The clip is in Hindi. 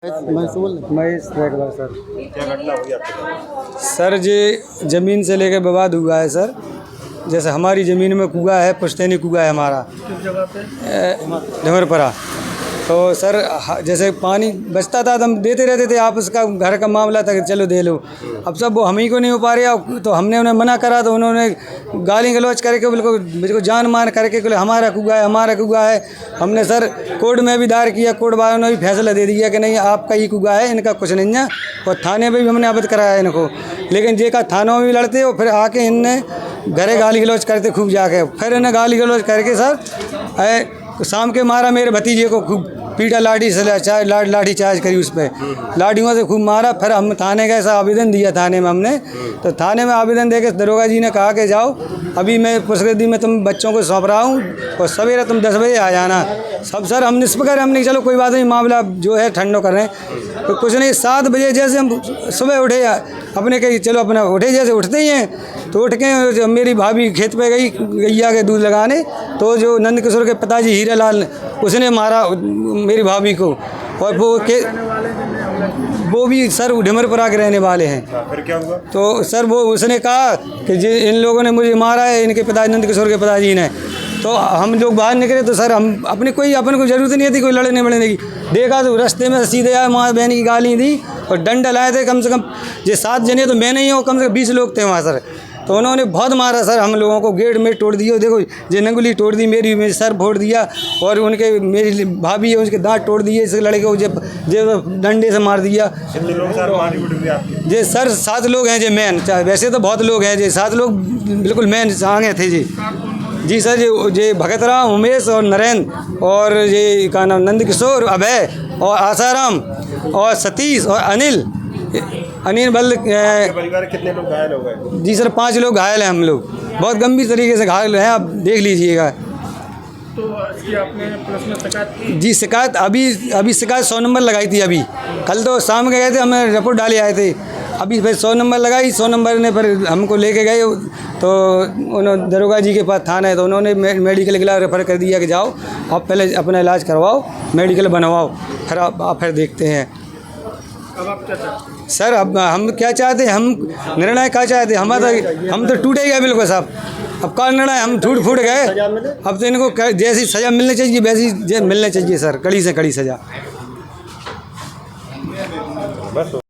महेश रेगवा सर। क्या घटना हुई आपके साथ? सर जी ज़मीन से लेकर विवाद हुआ है सर। जैसे हमारी ज़मीन में कुआं है, पुश्तैनी कुआं है हमारा, किस जगह पे? ढमरपरा। तो सर जैसे पानी बचता था तो हम देते रहते थे, आप उसका घर का मामला था कि चलो दे लो। अब सब वो हम ही को नहीं हो पा रहा, तो हमने उन्हें मना करा तो उन्होंने गाली गलौज करके बिल्कुल जान मान करके बोले हमारा कुआं है, हमारा कुआं है। हमने सर कोर्ट में भी दायर किया, कोर्ट वालों ने भी फैसला दे दिया कि नहीं आपका ही कुआं है, इनका कुछ नहीं है। और थाने में भी हमने अवगत कराया इनको, लेकिन जे का थानों में भी लड़ते हो, फिर आके इनने घरे गाली गलौज करते खूब जाके, फिर इन्हें गाली गलौज करके सर शाम के मारा मेरे भतीजे को खूब पीटा, लाठी से लाठी चार्ज करी उस पर, लाठियों से खूब मारा। फिर हम थाने का ऐसा आवेदन दिया थाने में हमने, तो थाने में आवेदन देके दरोगा जी ने कहा कि जाओ अभी मैं पुष्कृति में तुम बच्चों को सौंप रहा हूँ और सवेरे तुम 10 बजे आ जाना। सब सर हम निष्पक्ष, हमने चलो कोई बात नहीं, मामला जो है ठंडो कर रहे हैं। तो कुछ नहीं, 7 बजे जैसे हम सुबह उठे अपने कहीं चलो अपना उठे, जैसे उठते ही हैं तो उठ के मेरी भाभी खेत पे गई गैया के दूध लगाने, तो जो नंद किशोर के पिताजी हीरालाल उसने मारा मेरी भाभी को। और वो भी सर ढमरपुरा के रहने वाले हैं। फिर क्या हुआ? तो सर वो उसने कहा कि इन लोगों ने मुझे मारा है, इनके पिताजी नंद किशोर के पिताजी ने। तो हम लोग बाहर निकले तो सर हम अपन को ज़रूरत नहीं थी कोई लड़ने बड़ने की। देखा तो रास्ते में सीधे आए, माँ बहन की गाली दी और डंडा लाए थे, कम से कम ये 7 जने तो मैं नहीं हूँ, कम से कम 20 लोग थे वहाँ सर। तो उन्होंने बहुत मारा सर हम लोगों को, गेट में तोड़ दिया, देखो ये नंगुली तोड़ दी, मेरी सर फोड़ दिया, और उनके मेरी भाभी है उसके दांत तोड़ दिए, इस लड़के को जो डंडे से मार दिया। कितने लोग सर मारपीट हुई आपकी? जी सर 7 लोग हैं जी मेन, वैसे तो बहुत लोग हैं जी, 7 लोग बिल्कुल मेन आगे थे जी सर। ये भगतराम, उमेश और नरेंद्र और ये का नाम नंद किशोर, अभय और आसाराम और सतीश और अनिल बल। परिवार कितने लोग घायल हो गए? जी सर 5 लोग घायल हैं हम लोग, बहुत गंभीर तरीके से घायल हैं, आप देख लीजिएगा। तो इसकी आपने पुलिस में शिकायत की? जी शिकायत अभी शिकायत 100 नंबर लगाई थी अभी, कल तो शाम के गए थे, हमें रिपोर्ट डाले आए थे, अभी फिर 100 नंबर लगाई, 100 नंबर ने फिर हमको लेके गए, तो उन्होंने दरोगा जी के पास थाना है, तो उन्होंने मेडिकल के लिए रेफ़र कर दिया कि जाओ आप पहले अपना इलाज करवाओ, मेडिकल बनवाओ, फिर आप फिर देखते हैं। अब आप क्या चाहते हैं? सर अब हम क्या चाहते हैं, हम निर्णय क्या चाहते हैं, हम तो टूटे गए बिल्कुल साहब। अब का निर्णय, हम टूट फूट गए, अब तो इनको जैसी सज़ा मिलनी चाहिए वैसी मिलनी चाहिए सर, कड़ी से कड़ी सज़ा।